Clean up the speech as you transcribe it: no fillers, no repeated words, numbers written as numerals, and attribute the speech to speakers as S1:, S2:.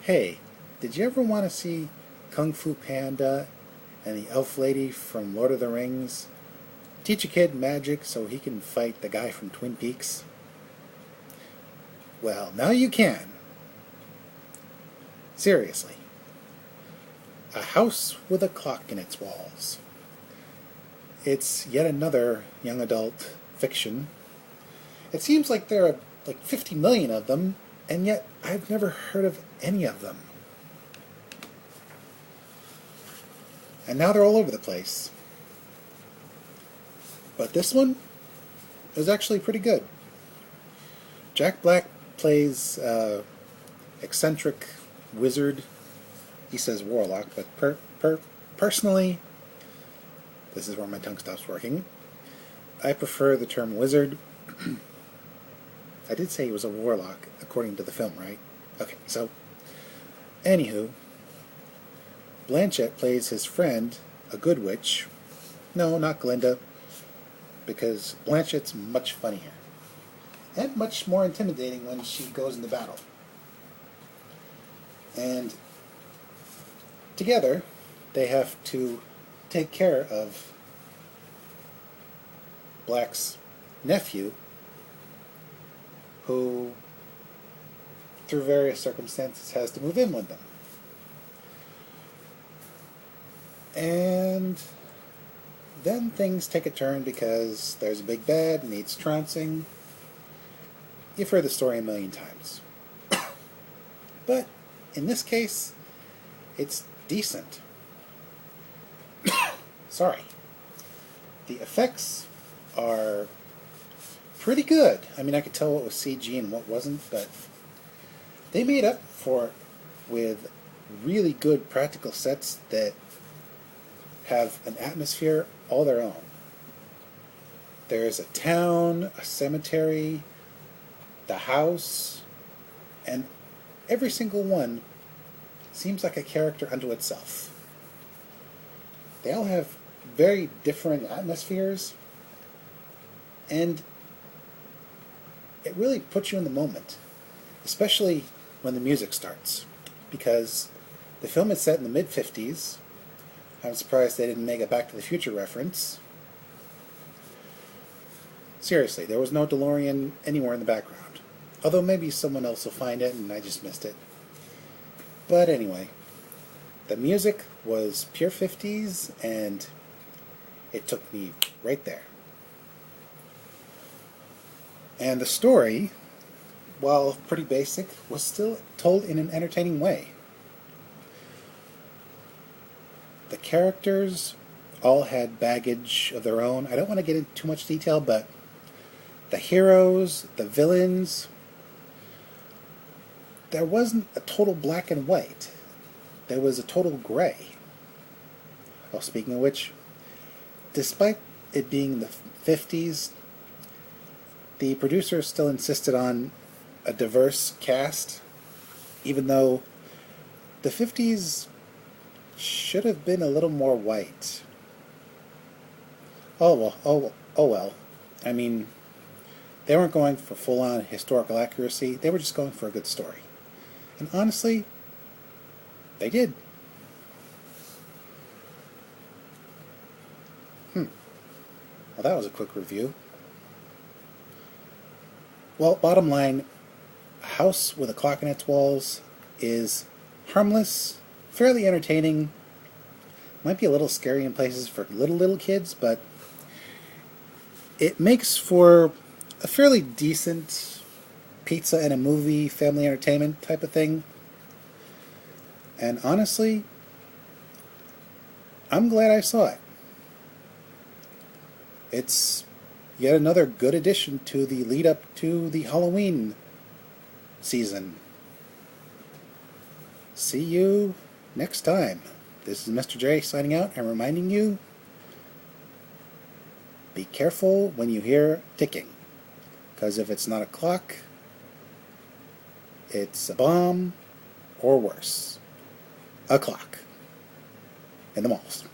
S1: Hey, did you ever want to see Kung Fu Panda and the elf lady from Lord of the Rings teach a kid magic so he can fight the guy from Twin Peaks? Well, now you can. Seriously. A House with a Clock in Its Walls. It's yet another young adult fiction. It seems like there are like 50 million of them, and yet I've never heard of any of them. And now they're all over the place. But this one is actually pretty good. Jack Black plays eccentric wizard. He says warlock, but personally, this is where my tongue stops working. I prefer the term wizard. I did say he was a warlock, according to the film, right? Okay, so, anywho, Blanchett plays his friend, a good witch. No, not Glinda, because Blanchett's much funnier. And much more intimidating when she goes into battle. And together, they have to take care of Black's nephew, who, through various circumstances, has to move in with them. And then things take a turn because there's a big bad, needs trouncing. You've heard the story a million times. But in this case, it's decent. Sorry. The effects are pretty good. I mean, I could tell what was CG and what wasn't, but they made up for it with really good practical sets that have an atmosphere all their own. There's a town, a cemetery, the house, and every single one seems like a character unto itself. They all have very different atmospheres, and it really puts you in the moment, especially when the music starts, because the film is set in the mid-50s. I'm surprised they didn't make a Back to the Future reference. Seriously, there was no DeLorean anywhere in the background. Although maybe someone else will find it and I just missed it. But anyway, the music was pure 50s and it took me right there. And the story, while pretty basic, was still told in an entertaining way. The characters all had baggage of their own. I don't want to get into too much detail, but the heroes, the villains, there wasn't a total black and white. There was a total gray. Oh, speaking of which, despite it being the 50s, the producers still insisted on a diverse cast, even though the 50s should have been a little more white. Oh well. I mean, they weren't going for full-on historical accuracy. They were just going for a good story. And honestly, they did. Well, that was a quick review. Well, bottom line, A House with a Clock in Its Walls is harmless, fairly entertaining. Might be a little scary in places for little kids, but it makes for a fairly decent pizza and a movie, family entertainment type of thing. And honestly, I'm glad I saw it. It's yet another good addition to the lead up to the Halloween season. See you next time. This is Mr. J signing out and reminding you, be careful when you hear ticking. Because if it's not a clock, it's a bomb, or worse, a clock in the malls.